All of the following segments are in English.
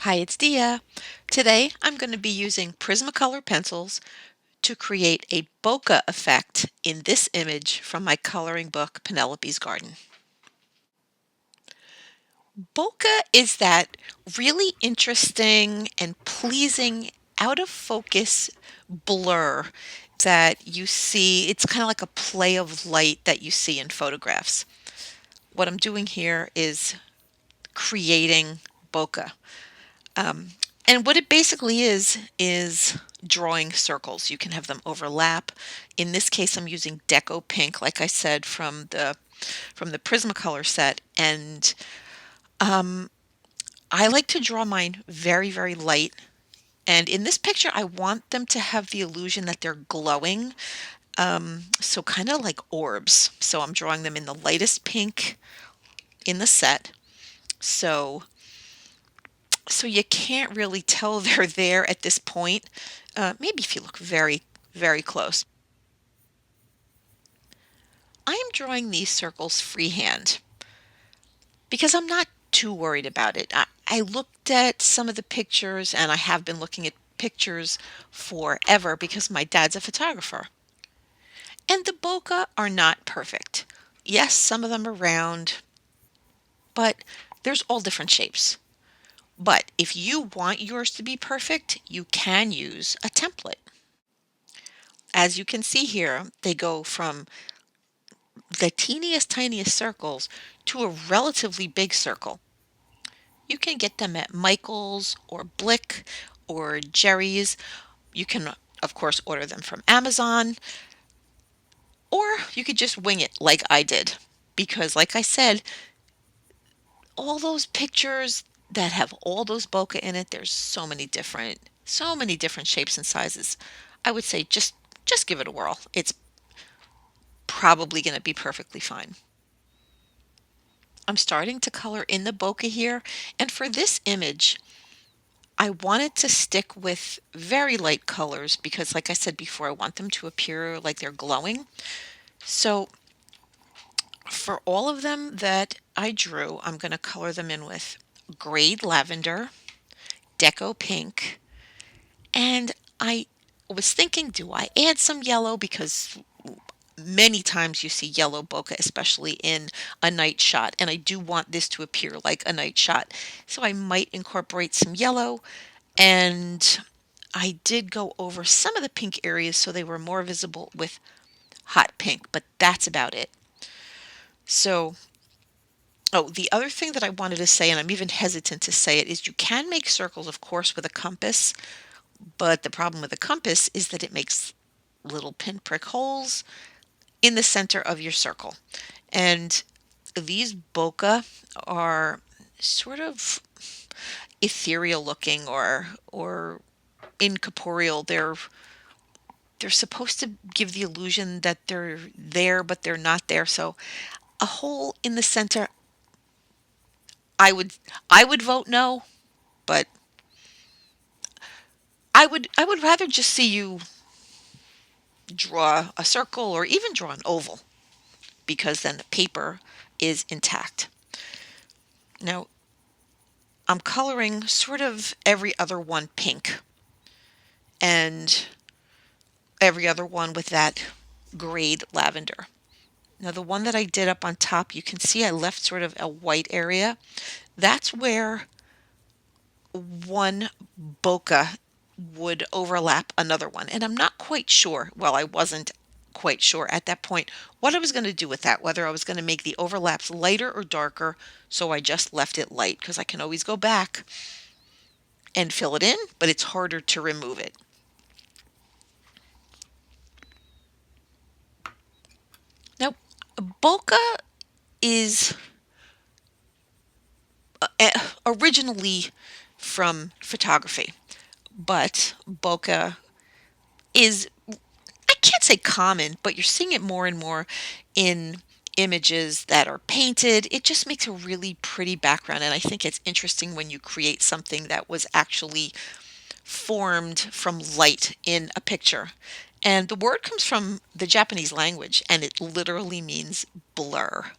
Hi, it's Dia. Today I'm going to be using Prismacolor pencils to create a bokeh effect in this image from my coloring book, Penelope's Garden. Bokeh is that really interesting and pleasing out of focus blur that you see. It's kind of like a play of light that you see in photographs. What I'm doing here is creating bokeh. Um, and what it basically is drawing circles. You can have them overlap. In this case, I'm using Deco Pink, like I said, from the Prismacolor set, and um, I like to draw mine very, very light. And in this picture, I want them to have the illusion that they're glowing, so kind of like orbs. So I'm drawing them in the lightest pink in the set. So so you can't really tell they're there at this point. Maybe if you look very, very close. I am drawing these circles freehand because I'm not too worried about it. I looked at some of the pictures and I have been looking at pictures forever because my dad's a photographer. And the bokeh are not perfect. Yes, some of them are round, but there's all different shapes. But if you want yours to be perfect, you can use a template. As you can see here, they go from the teeniest, tiniest circles to a relatively big circle. You can get them at Michael's or Blick or Jerry's. You can, of course, order them from Amazon, or you could just wing it like I did. Because, like I said, all those pictures that have all those bokeh in it, there's so many different shapes and sizes. I would say just give it a whirl. It's probably going to be perfectly fine. I'm starting to color in the bokeh here, and for this image, I wanted to stick with very light colors because, like I said before, I want them to appear like they're glowing. So for all of them that I drew, I'm going to color them in with grade lavender, deco pink, and I was thinking, do I add some yellow? Because many times you see yellow bokeh, especially in a night shot, and I do want this to appear like a night shot. So I might incorporate some yellow, and I did go over some of the pink areas so they were more visible with hot pink, but that's about it. So, oh, the other thing that I wanted to say, and I'm even hesitant to say it, is you can make circles, of course, with a compass, but the problem with a compass is that it makes little pinprick holes in the center of your circle. And these bokeh are sort of ethereal looking or incorporeal. They're supposed to give the illusion that they're there, but they're not there. So a hole in the center, I would I would vote no, but I would rather just see you draw a circle or even draw an oval because then the paper is intact. Now I'm coloring sort of every other one pink and every other one with that grade lavender. Now the one that I did up on top, you can see I left sort of a white area. That's where one bokeh would overlap another one. And I'm not quite sure, well, I wasn't quite sure at that point what I was going to do with that, whether I was going to make the overlaps lighter or darker. So I just left it light because I can always go back and fill it in, but it's harder to remove it. Now, bokeh is originally from photography, but bokeh is, I can't say common, but you're seeing it more and more in images that are painted. It just makes a really pretty background, and I think it's interesting when you create something that was actually formed from light in a picture. And the word comes from the Japanese language, and it literally means blur.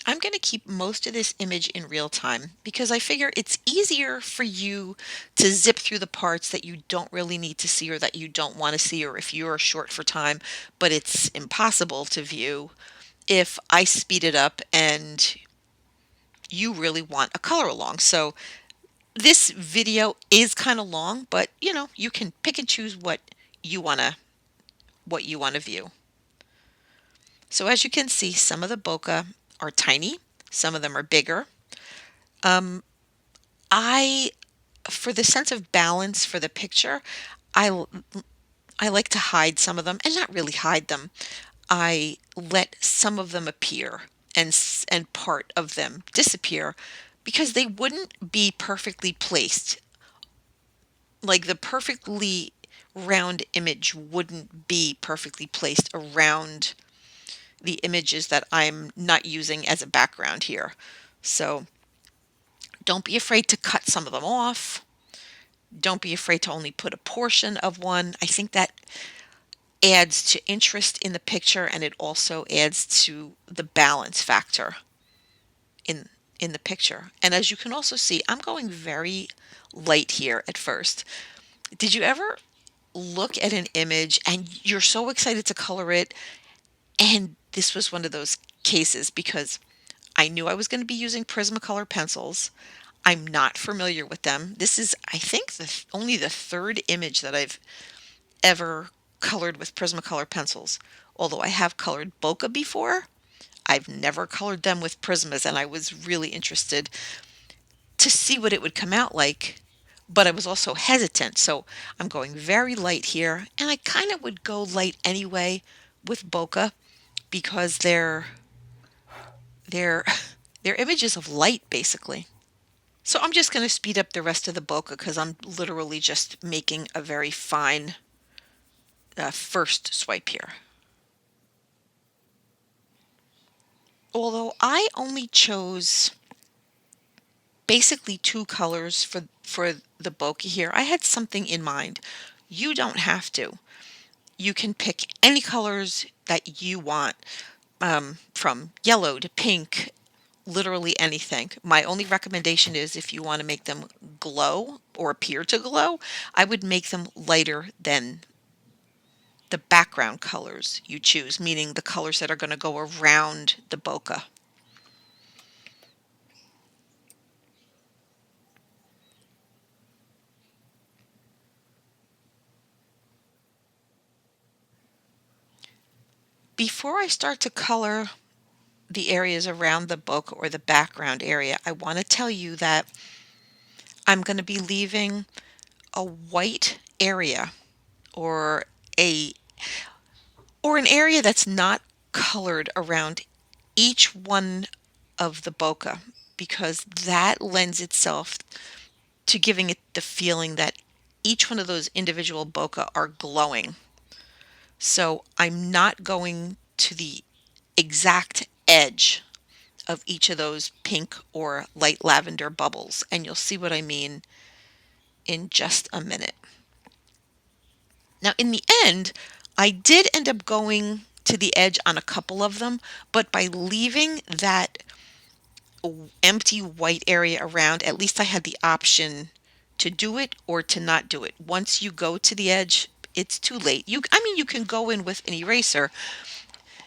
I'm going to keep most of this image in real time because I figure it's easier for you to zip through the parts that you don't really need to see or that you don't want to see, or if you're short for time, but it's impossible to view if I speed it up and you really want a color along. So this video is kind of long, but you can pick and choose you want to what you want to view. So as you can see, some of the bokeh are tiny, some of them are bigger. Um, I, for the sense of balance for the picture, I I like to hide some of them, and not really hide them. I let some of them appear and part of them disappear because they wouldn't be perfectly placed. Like the perfectly round image wouldn't be perfectly placed around the images that I'm not using as a background here. So don't be afraid to cut some of them off. Don't be afraid to only put a portion of one. I think that adds to interest in the picture, and it also adds to the balance factor in in the picture. And as you can also see, I'm going very light here at first. Did you ever look at an image and you're so excited to color it? And this was one of those cases because I knew I was going to be using Prismacolor pencils. I'm not familiar with them. This is, I think, only the third image that I've ever colored with Prismacolor pencils. Although I have colored bokeh before, I've never colored them with Prismas, and I was really interested to see what it would come out like. But I was also hesitant, so I'm going very light here, and I kind of would go light anyway with bokeh because they're they're images of light basically. So I'm just going to speed up the rest of the bokeh because I'm literally just making a very fine first swipe here. Although I only chose basically two colors for the bokeh here, I had something in mind. You don't have to. You can pick any colors that you want, from yellow to pink, literally anything. My only recommendation is if you want to make them glow or appear to glow, I would make them lighter than the background colors you choose, meaning the colors that are going to go around the bokeh. Before I start to color the areas around the bokeh or the background area, I want to tell you that I'm going to be leaving a white area or a or an area that's not colored around each one of the bokeh, because that lends itself to giving it the feeling that each one of those individual bokeh are glowing. So I'm not going to the exact edge of each of those pink or light lavender bubbles, and you'll see what I mean in just a minute. Now, in the end, I did end up going to the edge on a couple of them, but by leaving that empty white area around, at least I had the option to do it or to not do it. Once you go to the edge, it's too late. You can go in with an eraser,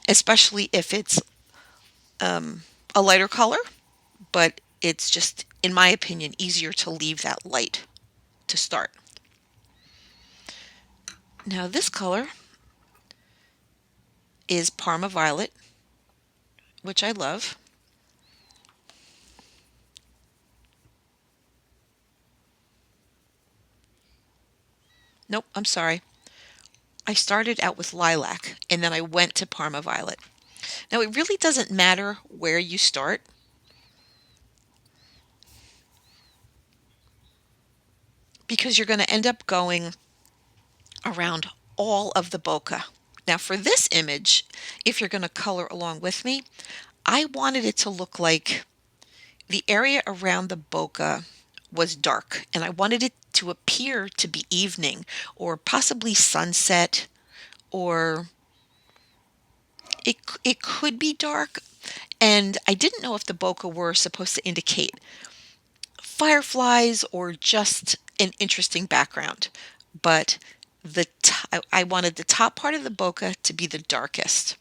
especially if it's a lighter color, but it's just, in my opinion, easier to leave that light to start. Now this color is Parma Violet, which I love. Nope, I'm sorry. I started out with lilac and then I went to Parma Violet. Now it really doesn't matter where you start. Because you're going to end up going around all of the bokeh. Now for this image, if you're going to color along with me, I wanted it to look like the area around the bokeh was dark, and I wanted it to appear to be evening or possibly sunset, or it could be dark, And I didn't know if the bokeh were supposed to indicate fireflies or just an interesting background, but I wanted the top part of the bokeh to be the darkest,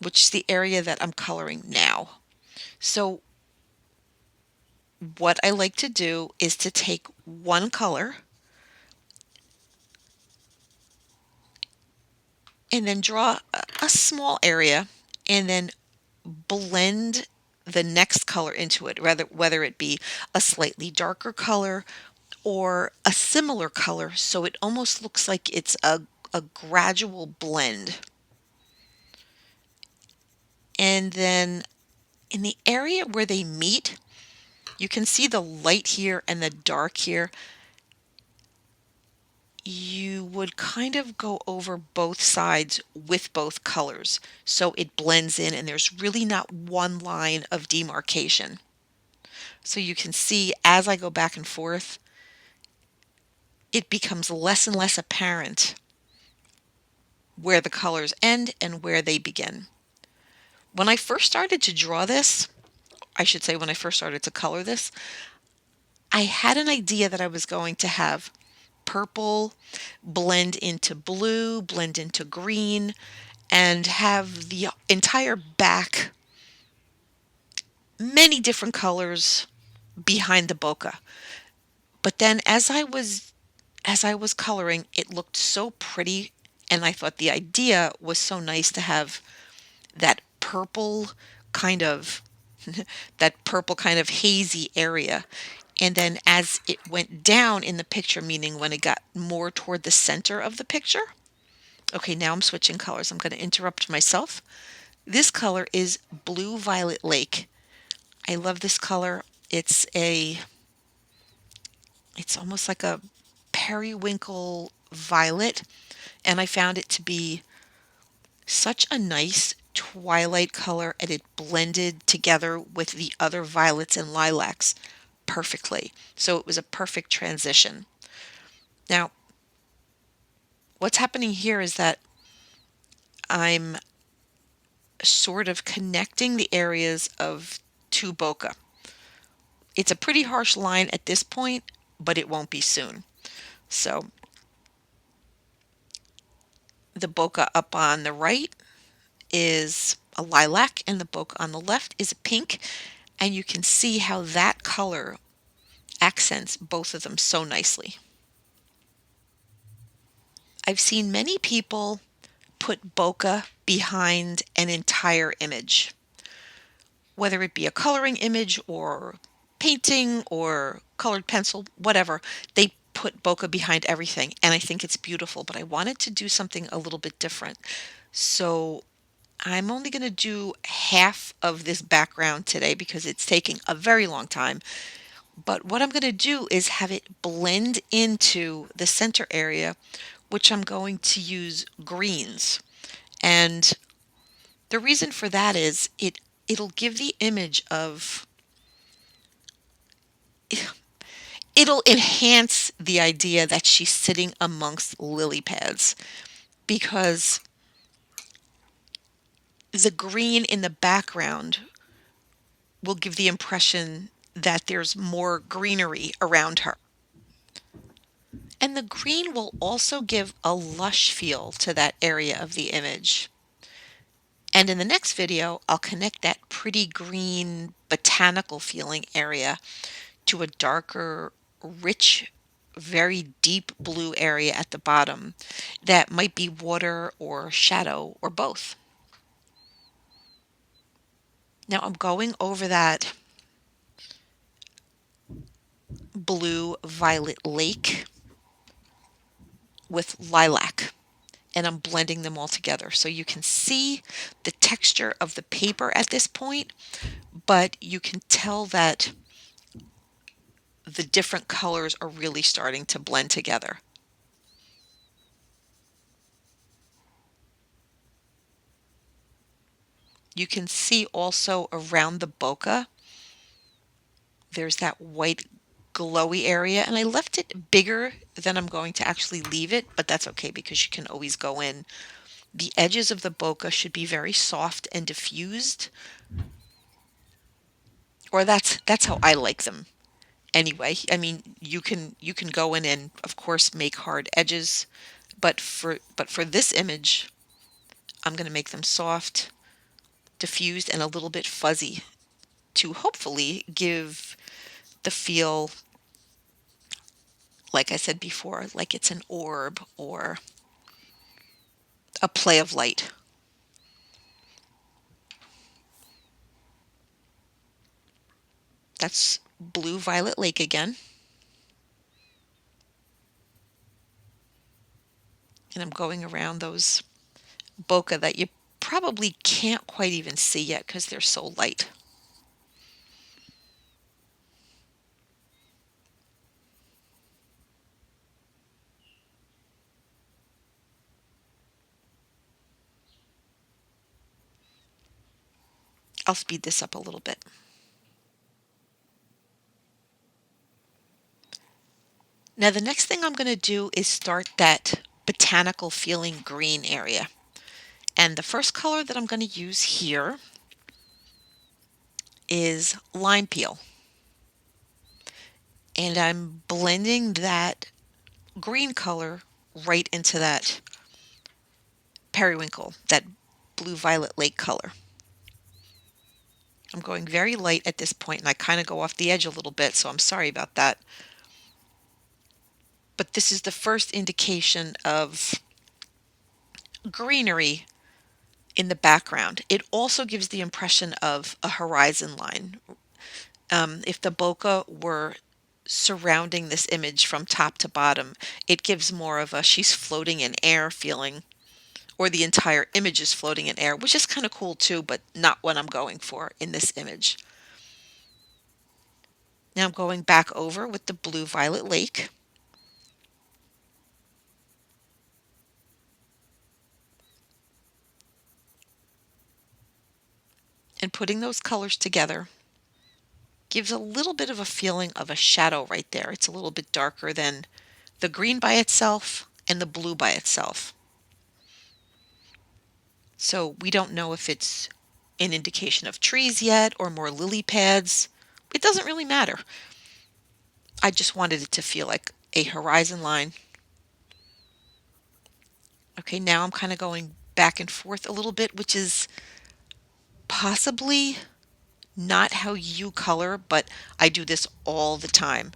which is the area that I'm coloring now. So what I like to do is to take one color and then draw a small area and then blend the next color into it, whether it be a slightly darker color or a similar color, so it almost looks like it's a gradual blend. And then in the area where they meet, you can see the light here and the dark here. You would kind of go over both sides with both colors so it blends in and there's really not one line of demarcation. So you can see as I go back and forth, it becomes less and less apparent where the colors end and where they begin. When I first started to draw this, I should say when I first started to color this, I had an idea that I was going to have purple blend into blue, blend into green, and have the entire back many different colors behind the bokeh. But then as I was coloring, it looked so pretty and I thought the idea was so nice to have that purple kind of that purple kind of hazy area. And then as it went down in the picture, meaning when it got more toward the center of the picture. Okay, now I'm switching colors. I'm going to interrupt myself. This color is Blue Violet Lake. I love this color. It's almost like a periwinkle violet, and I found it to be such a nice twilight color, and it blended together with the other violets and lilacs perfectly. So it was a perfect transition. Now, what's happening here is that I'm sort of connecting the areas of two bokeh. It's a pretty harsh line at this point, but it won't be soon. So the bokeh up on the right is a lilac and the bokeh on the left is a pink, and you can see how that color accents both of them so nicely. I've seen many people put bokeh behind an entire image, whether it be a coloring image or painting or colored pencil, whatever. They put bokeh behind everything, and I think it's beautiful, but I wanted to do something a little bit different. So I'm only going to do half of this background today because it's taking a very long time. But what I'm going to do is have it blend into the center area, which I'm going to use greens. And the reason for that is it'll give the image of it'll enhance the idea that she's sitting amongst lily pads, because the green in the background will give the impression that there's more greenery around her. And the green will also give a lush feel to that area of the image. And in the next video, I'll connect that pretty green botanical feeling area to a darker, rich, very deep blue area at the bottom that might be water or shadow or both. Now I'm going over that blue violet lake with lilac, and I'm blending them all together. So you can see the texture of the paper at this point, but you can tell that the different colors are really starting to blend together. You can see also around the bokeh, there's that white glowy area, and I left it bigger than I'm going to actually leave it, but that's okay because you can always go in The edges of the bokeh should be very soft and diffused, or that's how I like them. Anyway, I mean, you can go in and of course make hard edges, but for this image, I'm going to make them soft, diffused, and a little bit fuzzy to hopefully give the feel, like I said before, like it's an orb or a play of light. That's Blue Violet Lake again. And I'm going around those bokeh that you probably can't quite even see yet because they're so light. I'll speed this up a little bit. Now the next thing I'm going to do is start that botanical feeling green area. And the first color that I'm going to use here is lime peel. And I'm blending that green color right into that periwinkle, that blue violet lake color. I'm going very light at this point, and I kind of go off the edge a little bit, so I'm sorry about that. But this is the first indication of greenery in the background. It also gives the impression of a horizon line. If the bokeh were surrounding this image from top to bottom, it gives more of a she's floating in air feeling, or the entire image is floating in air, which is kind of cool too, but not what I'm going for in this image. Now I'm going back over with the blue violet lake. And putting those colors together gives a little bit of a feeling of a shadow right there. It's a little bit darker than the green by itself and the blue by itself. So we don't know if it's an indication of trees yet or more lily pads. It doesn't really matter. I just wanted it to feel like a horizon line. Okay, now I'm kind of going back and forth a little bit, which is possibly not how you color, but I do this all the time.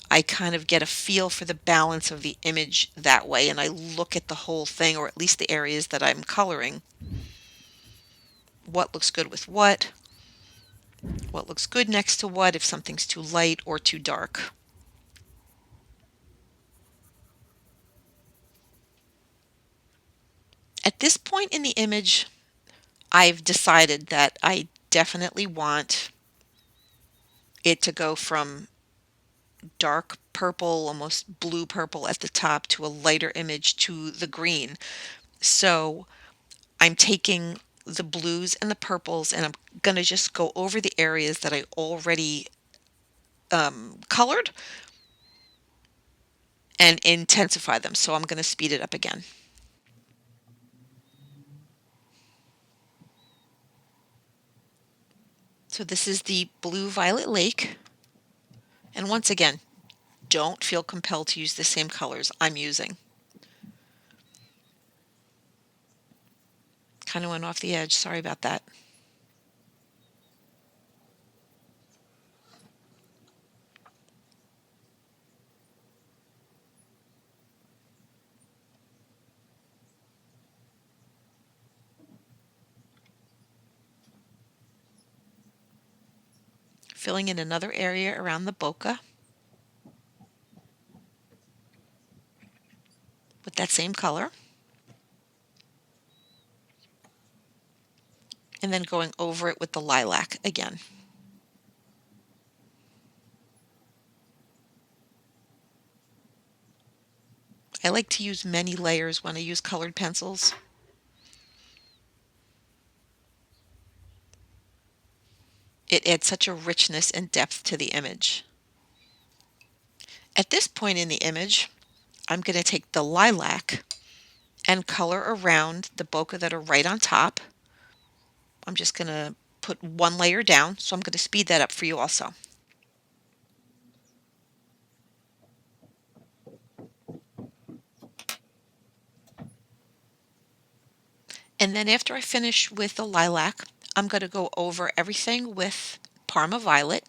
I kind of get a feel for the balance of the image that way, and I look at the whole thing, or at least the areas that I'm coloring. What looks good with what looks good next to what, if something's too light or too dark. At this point in the image, I've decided that I definitely want it to go from dark purple, almost blue purple at the top, to a lighter image to the green. So I'm taking the blues and the purples, and I'm going to just go over the areas that I already colored and intensify them. So I'm going to speed it up again. So this is the blue violet lake. And once again, don't feel compelled to use the same colors I'm using. Kind of went off the edge. Sorry about that. Filling in another area around the bokeh with that same color. And then going over it with the lilac again. I like to use many layers when I use colored pencils. It adds such a richness and depth to the image. At this point in the image, I'm going to take the lilac and color around the bokeh that are right on top. I'm just going to put one layer down, so I'm going to speed that up for you also. And then after I finish with the lilac, I'm going to go over everything with Parma Violet.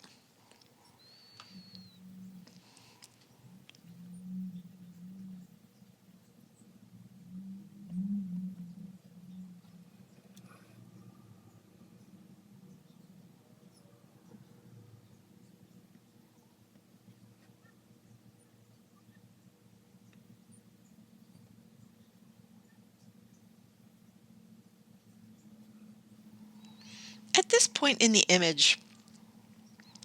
At this point in the image,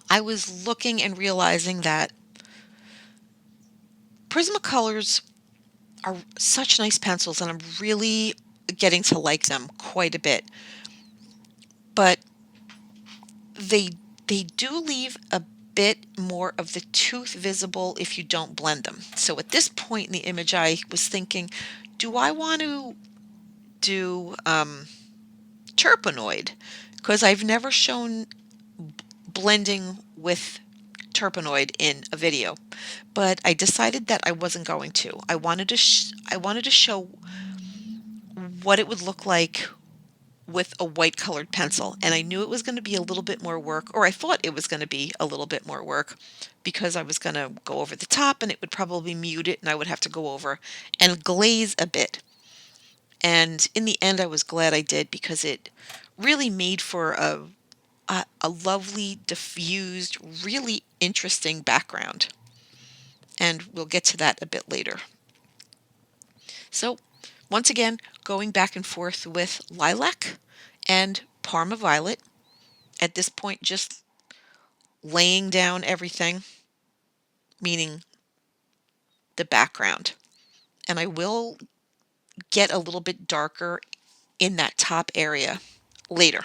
I was looking and realizing that Prismacolors are such nice pencils, and I'm really getting to like them quite a bit. But they they do leave a bit more of the tooth visible if you don't blend them. So at this point in the image, I was thinking, do I want to do Turpenoid? Because I've never shown blending with Turpenoid in a video, but I decided that I wasn't going to. I wanted to show what it would look like with a white colored pencil, and I knew it was going to be a little bit more work, or I thought it was going to be a little bit more work, because I was going to go over the top and it would probably mute it, and I would have to go over and glaze a bit. And in the end, I was glad I did, because it really made for a lovely, diffused, really interesting background. And we'll get to that a bit later. So once again, going back and forth with lilac and Parma Violet. At this point, just laying down everything, meaning the background. And I will get a little bit darker in that top area later.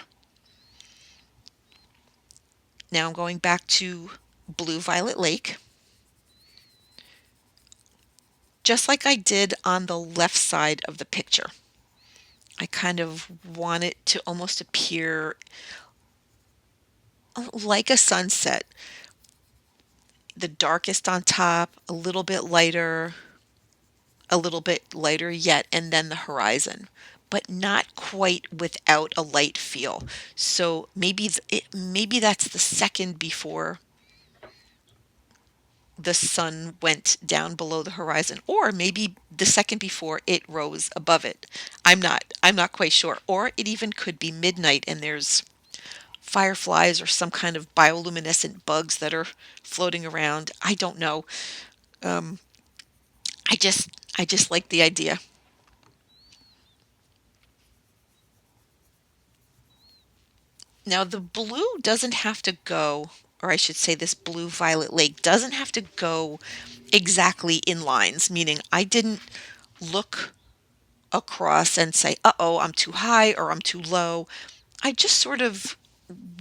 Now I'm going back to Blue Violet Lake. Just like I did on the left side of the picture, I kind of want it to almost appear like a sunset. The darkest on top, a little bit lighter yet, and then the horizon, but not quite without a light feel. So maybe that's the second before the sun went down below the horizon, or maybe the second before it rose above it. I'm not quite sure. Or it even could be midnight and there's fireflies or some kind of bioluminescent bugs that are floating around. I don't know. Um, I just like the idea. Now the blue doesn't have to go, or I should say this blue violet lake doesn't have to go exactly in lines, meaning I didn't look across and say, uh-oh, I'm too high or I'm too low. I just sort of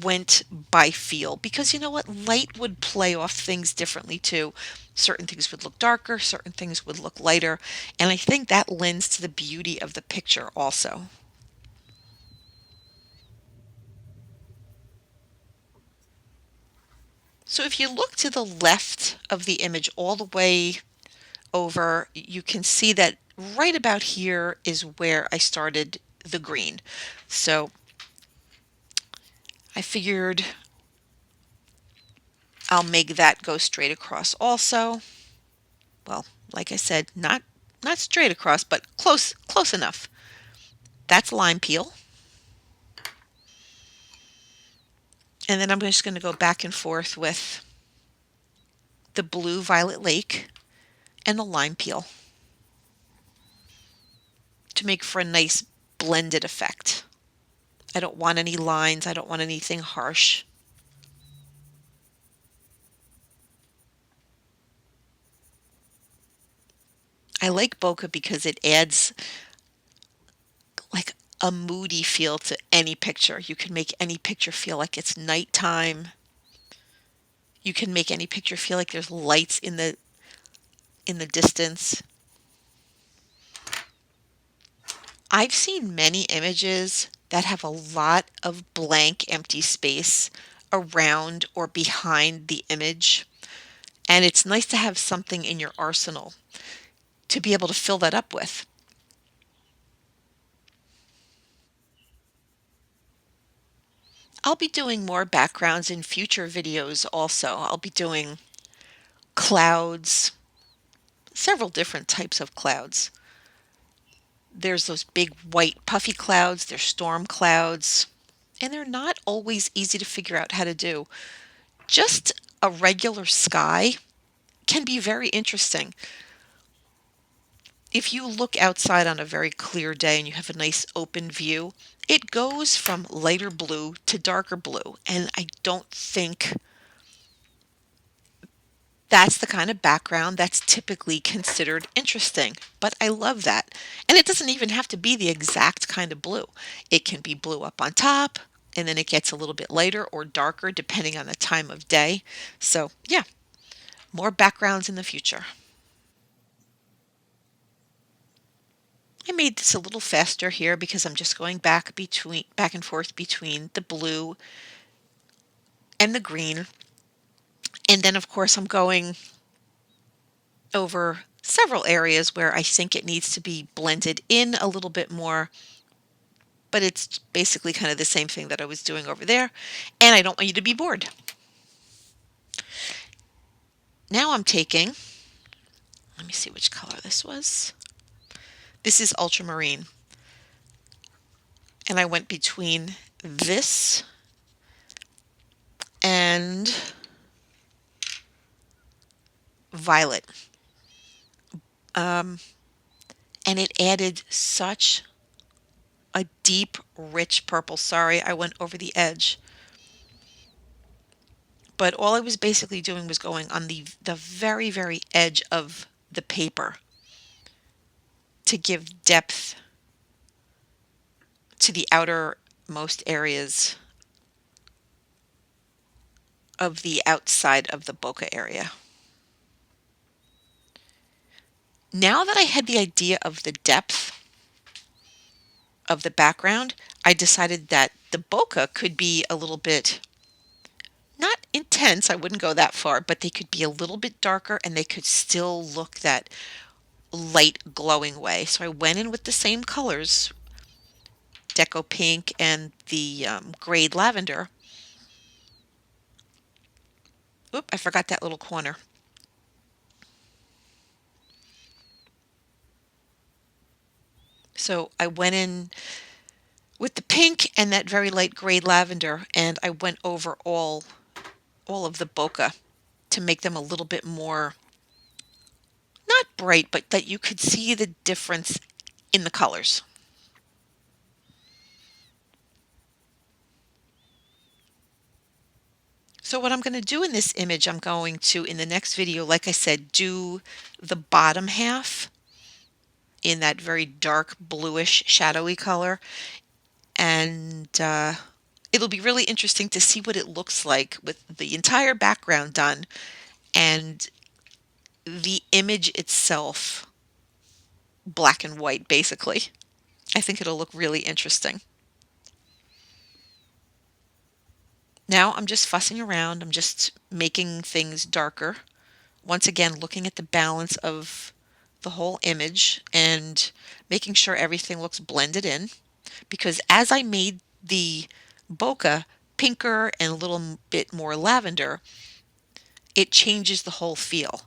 went by feel, because you know what? Light would play off things differently too. Certain things would look darker, certain things would look lighter, and I think that lends to the beauty of the picture also. So if you look to the left of the image all the way over, you can see that right about here is where I started the green. So I figured I'll make that go straight across also. Well, like I said, not straight across, but close enough. That's lime peel. And then I'm just going to go back and forth with the blue violet lake and the lime peel to make for a nice blended effect. I don't want any lines, I don't want anything harsh. I like bokeh because it adds like a moody feel to any picture. You can make any picture feel like it's nighttime. You can make any picture feel like there's lights in the distance. I've seen many images that have a lot of blank empty space around or behind the image, and it's nice to have something in your arsenal to be able to fill that up with. I'll be doing more backgrounds in future videos also. I'll be doing clouds, several different types of clouds. There's those big white puffy clouds, there's storm clouds, and they're not always easy to figure out how to do. Just a regular sky can be very interesting. If you look outside on a very clear day and you have a nice open view, it goes from lighter blue to darker blue, and I don't think that's the kind of background that's typically considered interesting, but I love that. And it doesn't even have to be the exact kind of blue. It can be blue up on top, and then it gets a little bit lighter or darker depending on the time of day. So, yeah, more backgrounds in the future. I made this a little faster here because I'm just going back and forth between the blue and the green. And then of course I'm going over several areas where I think it needs to be blended in a little bit more, but it's basically kind of the same thing that I was doing over there, and I don't want you to be bored. Now I'm taking, let me see which color this was. This is Ultramarine, and I went between this and violet. Um, and it added such a deep, rich purple. Sorry, I went over the edge. But all I was basically doing was going on the very, very edge of the paper to give depth to the outermost areas of the outside of the bokeh area. Now that I had the idea of the depth of the background, I decided that the bokeh could be a little bit, not intense, I wouldn't go that far, but they could be a little bit darker and they could still look that light glowing way. So I went in with the same colors, Deco Pink and the grayed lavender. Oop, I forgot that little corner. So I went in with the pink and that very light gray lavender, and I went over all of the bokeh to make them a little bit more, not bright, but that you could see the difference in the colors. So what I'm going to do in this image, I'm going to, in the next video, like I said, do the bottom half in that very dark bluish shadowy color, and it'll be really interesting to see what it looks like with the entire background done and the image itself black and white, basically. I think it'll look really interesting. Now I'm just fussing around. I'm just making things darker. Once again, looking at the balance of the whole image and making sure everything looks blended in. Because as I made the bokeh pinker and a little bit more lavender, it changes the whole feel.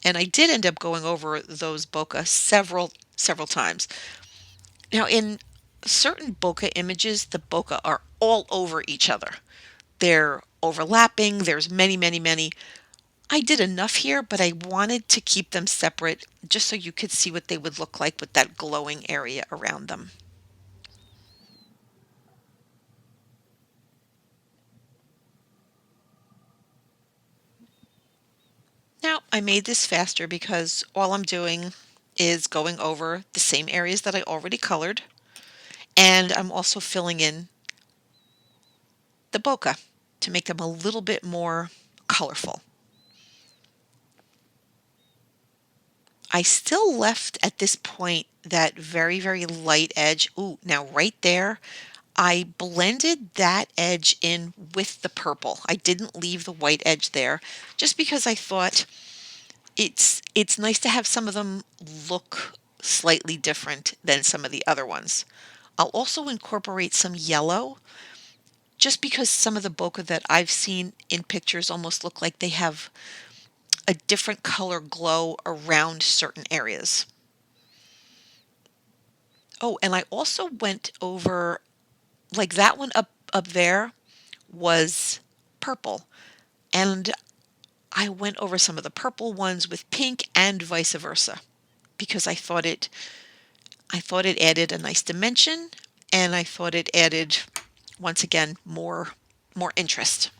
And I did end up going over those bokeh several times. Now, in certain bokeh images, the bokeh are all over each other. They're overlapping. There's many, many, many. I did enough here, but I wanted to keep them separate just so you could see what they would look like with that glowing area around them. Now, I made this faster because all I'm doing is going over the same areas that I already colored, and I'm also filling in the bokeh to make them a little bit more colorful. I still left at this point that very, very light edge. Ooh, now right there, I blended that edge in with the purple. I didn't leave the white edge there just because I thought it's nice to have some of them look slightly different than some of the other ones. I'll also incorporate some yellow just because some of the bokeh that I've seen in pictures almost look like they have a different color glow around certain areas. Oh, and I also went over, like that one up there was purple, and I went over some of the purple ones with pink and vice versa because I thought it added a nice dimension, and I thought it added, once again, more interest.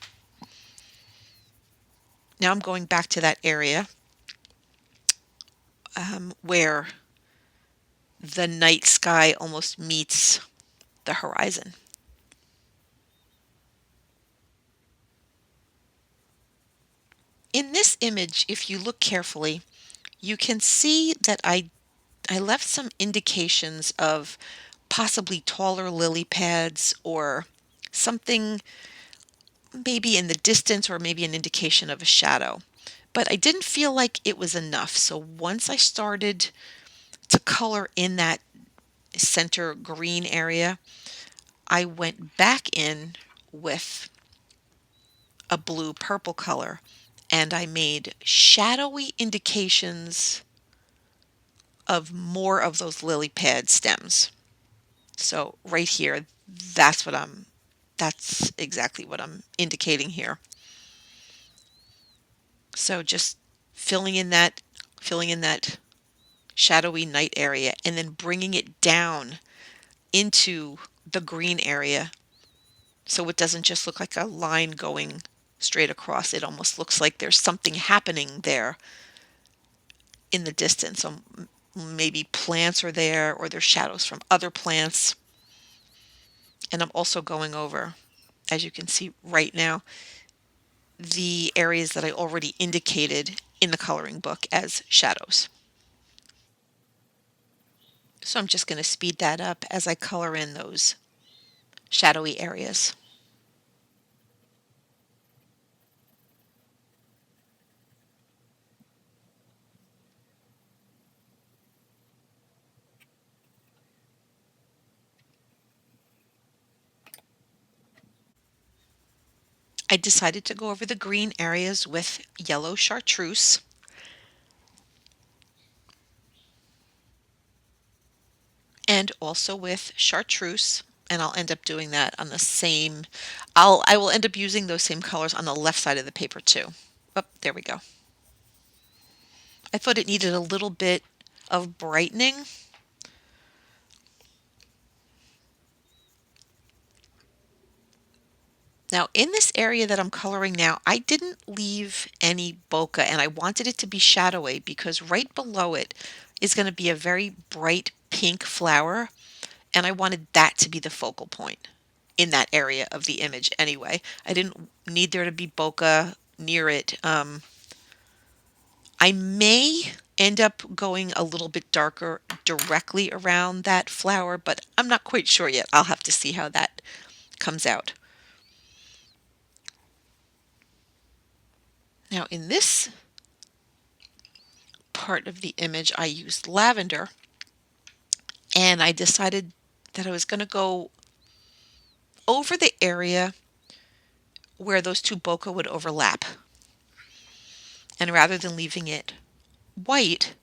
Now I'm going back to that area where the night sky almost meets the horizon. In this image, if you look carefully, you can see that I left some indications of possibly taller lily pads or something maybe in the distance or maybe an indication of a shadow. But I didn't feel like it was enough. So once I started to color in that center green area, I went back in with a blue purple color and I made shadowy indications of more of those lily pad stems. So right here, that's exactly what I'm indicating here. So just filling in that shadowy night area and then bringing it down into the green area so it doesn't just look like a line going straight across. It almost looks like there's something happening there in the distance. So maybe plants are there or there's shadows from other plants. And I'm also going over, as you can see right now, the areas that I already indicated in the coloring book as shadows. So I'm just going to speed that up as I color in those shadowy areas. I decided to go over the green areas with yellow chartreuse. And also with chartreuse, and I'll end up doing that on the same, I will end up using those same colors on the left side of the paper too. Oh, there we go. I thought it needed a little bit of brightening. Now in this area that I'm coloring now, I didn't leave any bokeh and I wanted it to be shadowy because right below it is going to be a very bright pink flower and I wanted that to be the focal point in that area of the image anyway. I didn't need there to be bokeh near it. I may end up going a little bit darker directly around that flower, but I'm not quite sure yet. I'll have to see how that comes out. Now in this part of the image, I used lavender and I decided that I was going to go over the area where those two bokeh would overlap. And rather than leaving it white,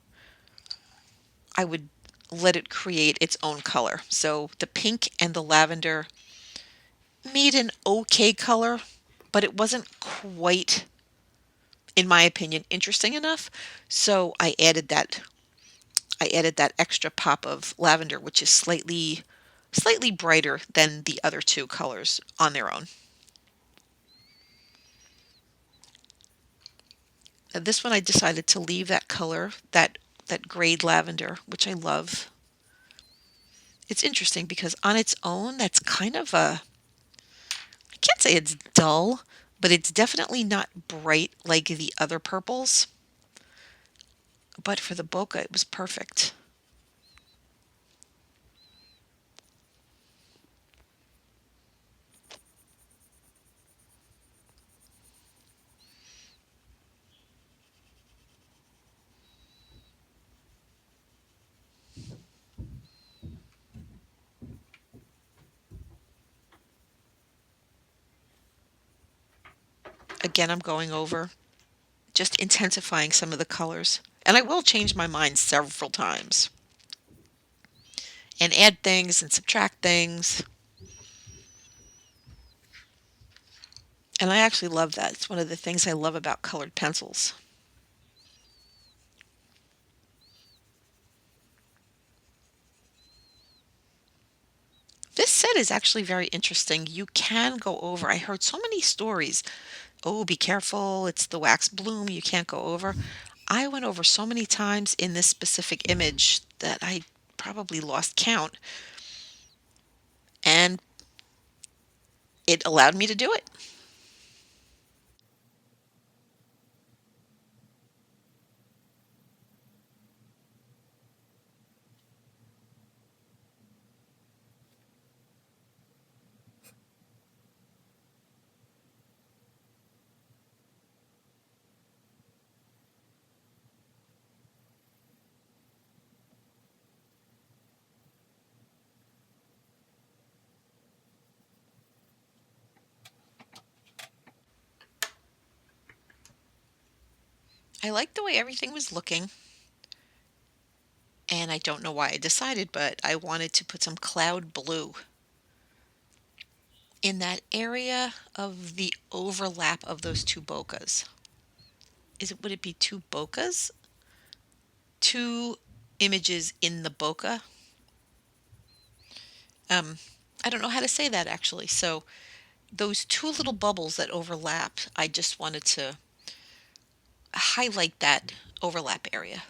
I would let it create its own color. So the pink and the lavender made an okay color, but it wasn't quite, in my opinion, interesting enough. So I added that extra pop of lavender, which is slightly brighter than the other two colors on their own. Now this one I decided to leave that color, that grayed lavender, which I love. It's interesting because on its own, that's kind of I can't say it's dull, but it's definitely not bright like the other purples. but for the bokeh, it was perfect. Again, I'm going over, just intensifying some of the colors. And I will change my mind several times and add things and subtract things. And I actually love that. It's one of the things I love about colored pencils. This set is actually very interesting. You can go over. I heard so many stories. Oh, be careful. It's the wax bloom. You can't go over. I went over so many times in this specific image that I probably lost count. And it allowed me to do it. I liked the way everything was looking. And I don't know why I decided, but I wanted to put some cloud blue in that area of the overlap of those two bokehs. Would it be two bokehs? Two images in the bokeh? Um, I don't know how to say that actually. So those two little bubbles that overlap, I just wanted to highlight that overlap area.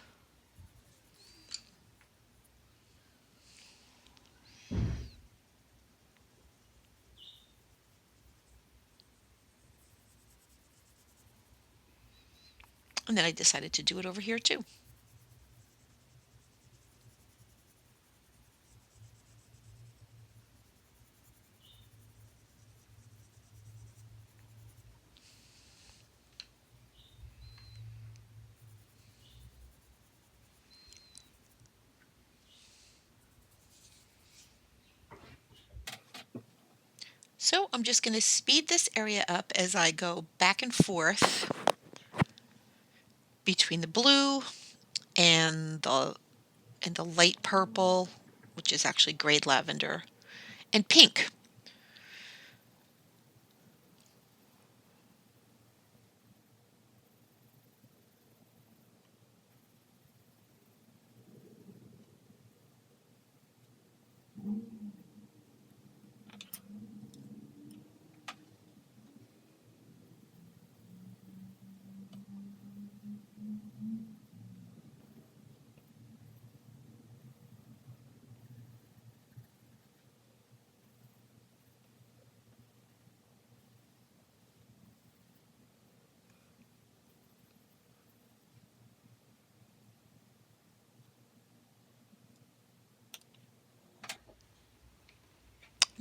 And then I decided to do it over here too. So I'm just going to speed this area up as I go back and forth between the blue and the light purple, which is actually grayed lavender, and pink.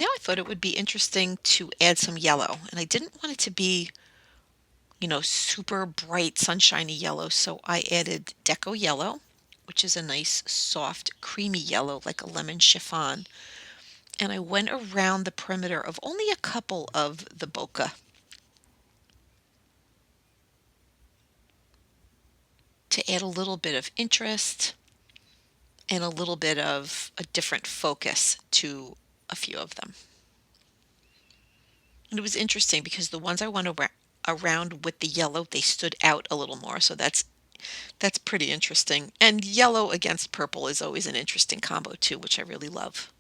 Now I thought it would be interesting to add some yellow, and I didn't want it to be, super bright, sunshiny yellow, so I added Deco Yellow, which is a nice, soft, creamy yellow like a lemon chiffon. And I went around the perimeter of only a couple of the bokeh to add a little bit of interest and a little bit of a different focus to a few of them. And it was interesting because the ones I went around with the yellow, they stood out a little more. So that's pretty interesting. And yellow against purple is always an interesting combo too, which I really love.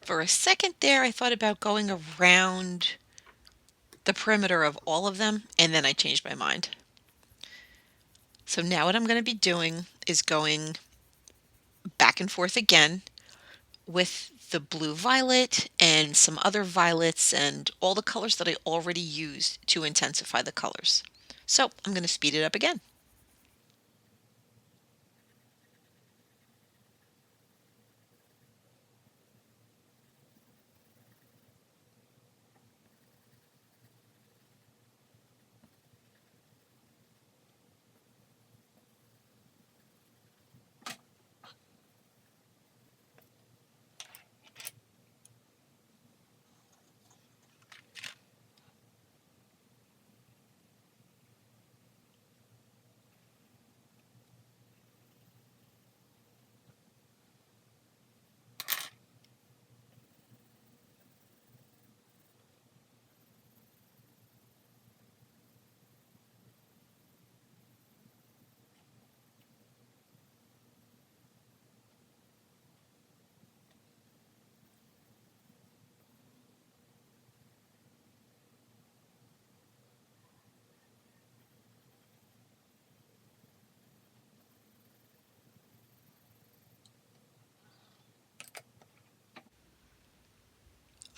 For a second there, I thought about going around the perimeter of all of them, and then I changed my mind. So now what I'm going to be doing is going back and forth again with the blue violet and some other violets and all the colors that I already used to intensify the colors. So I'm going to speed it up again.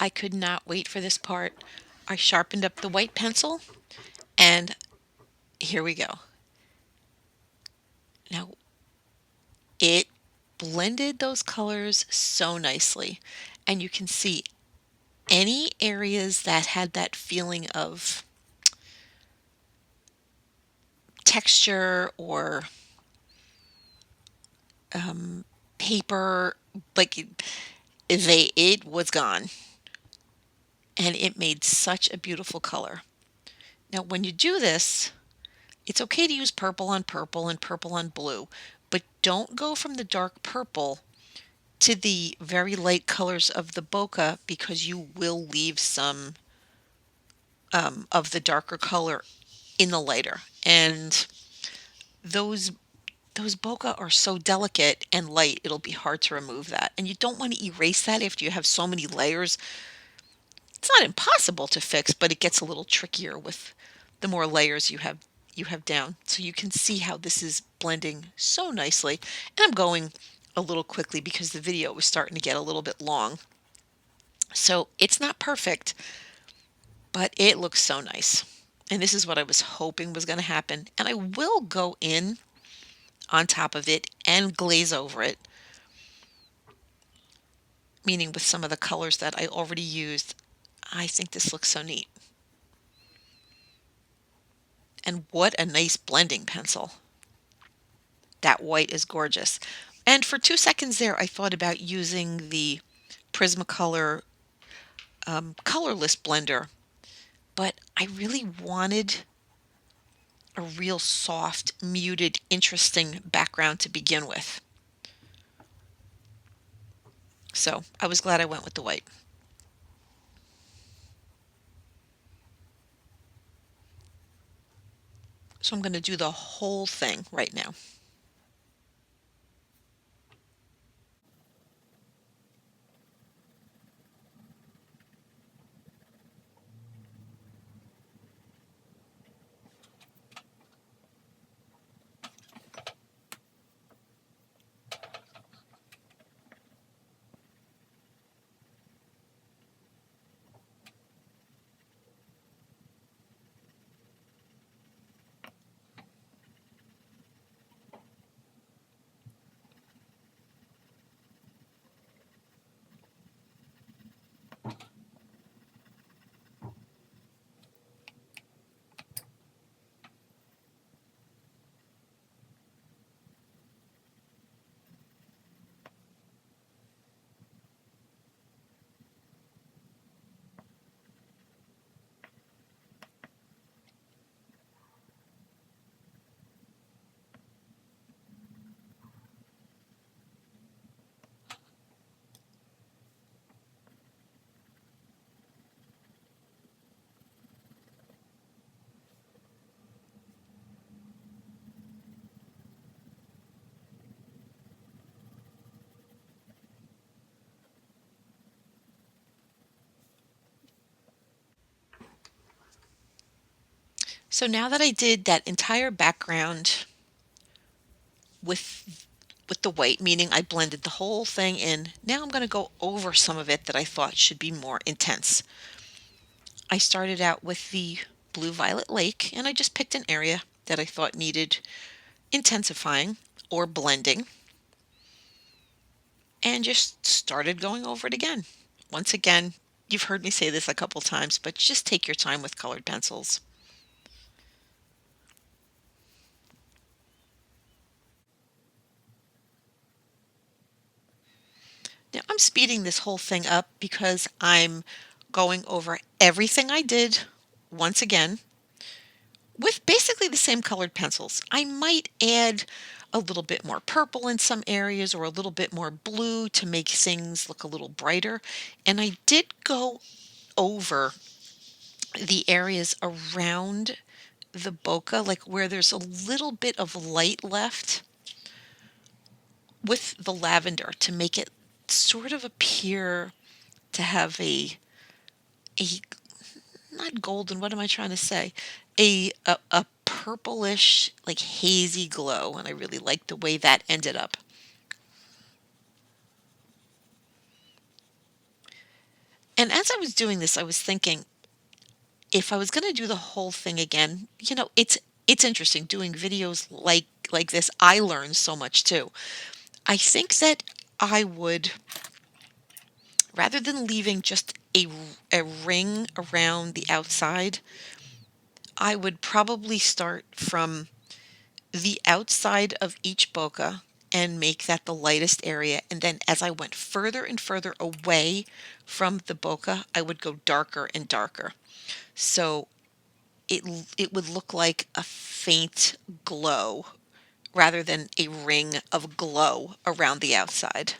I could not wait for this part. I sharpened up the white pencil and here we go. Now it blended those colors so nicely, and you can see any areas that had that feeling of texture or paper, like it was gone, and it made such a beautiful color. Now when you do this, it's okay to use purple on purple and purple on blue, but don't go from the dark purple to the very light colors of the bokeh, because you will leave some of the darker color in the lighter. And those those bokeh are so delicate and light, it'll be hard to remove that. And you don't want to erase that after you have so many layers. It's not impossible to fix, but it gets a little trickier with the more layers you have down. So you can see how this is blending so nicely. And I'm going a little quickly because the video was starting to get a little bit long. So it's not perfect, but it looks so nice. And this is what I was hoping was going to happen. And I will go in on top of it and glaze over it, meaning with some of the colors that I already used. I think this looks so neat. And what a nice blending pencil. That white is gorgeous. And for 2 seconds there, I thought about using the Prismacolor colorless blender, but I really wanted a real soft, muted, interesting background to begin with. So I was glad I went with the white. So I'm going to do the whole thing right now. So now that I did that entire background with with the white, meaning I blended the whole thing in. Now I'm going to go over some of it that I thought should be more intense. I started out with the Blue Violet Lake, and I just picked an area that I thought needed intensifying or blending, and just started going over it again. Once again, you've heard me say this a couple times, but just take your time with colored pencils. Now I'm speeding this whole thing up because I'm going over everything I did once again with basically the same colored pencils. I might add a little bit more purple in some areas or a little bit more blue to make things look a little brighter. And I did go over the areas around the bokeh, like where there's a little bit of light left, with the lavender to make it sort of appear to have a not golden, what am I trying to say? A purplish, like hazy glow, and I really liked the way that ended up. And as I was doing this, I was thinking, if I was going to do the whole thing again, it's interesting doing videos like this. I learn so much too. I think that I would, rather than leaving just a ring around the outside, I would probably start from the outside of each bokeh and make that the lightest area. And then as I went further and further away from the bokeh, I would go darker and darker. So it, it would look like a faint glow rather than a ring of glow around the outside.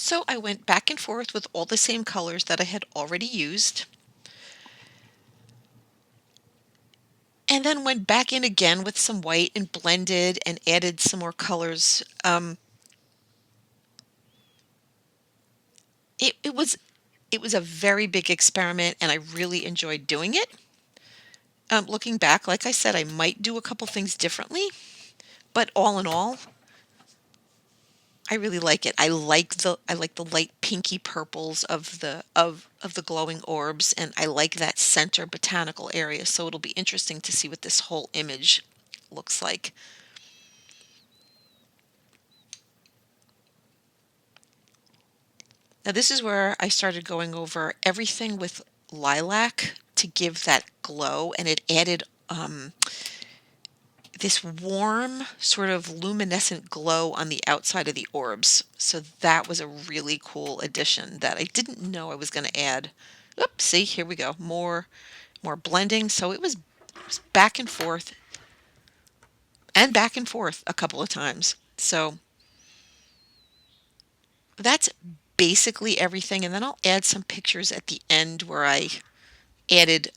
So I went back and forth with all the same colors that I had already used, and then went back in again with some white and blended and added some more colors. It was a very big experiment, and I really enjoyed doing it. Looking back, like I said, I might do a couple things differently, but all in all, I really like it. I like the light pinky purples of the glowing orbs, and I like that center botanical area. So it'll be interesting to see what this whole image looks like. Now this is where I started going over everything with lilac to give that glow, and it added this warm sort of luminescent glow on the outside of the orbs. So that was a really cool addition that I didn't know I was going to add. Oops, see, here we go. More blending. So it was back and forth and back and forth a couple of times. So that's basically everything. And then I'll add some pictures at the end where I added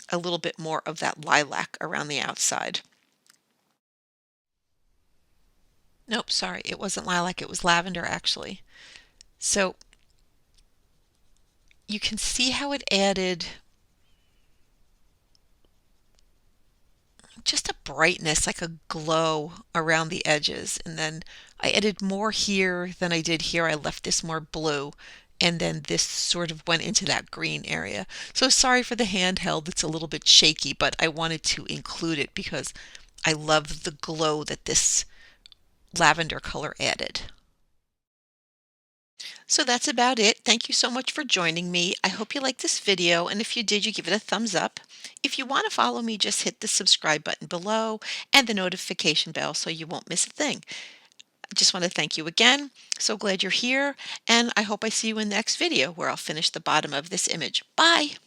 a little bit more of that lilac around the outside. Nope, sorry, it wasn't lilac, it was lavender actually. So you can see how it added just a brightness, like a glow around the edges. And then I added more here than I did here. I left this more blue. And then this sort of went into that green area. So sorry for the handheld, it's a little bit shaky, but I wanted to include it because I love the glow that this lavender color added. So that's about it. Thank you so much for joining me. I hope you liked this video, and if you did, you give it a thumbs up. If you want to follow me, just hit the subscribe button below and the notification bell so you won't miss a thing. just want to thank you again. So glad you're here, and I hope I see you in the next video where I'll finish the bottom of this image. Bye!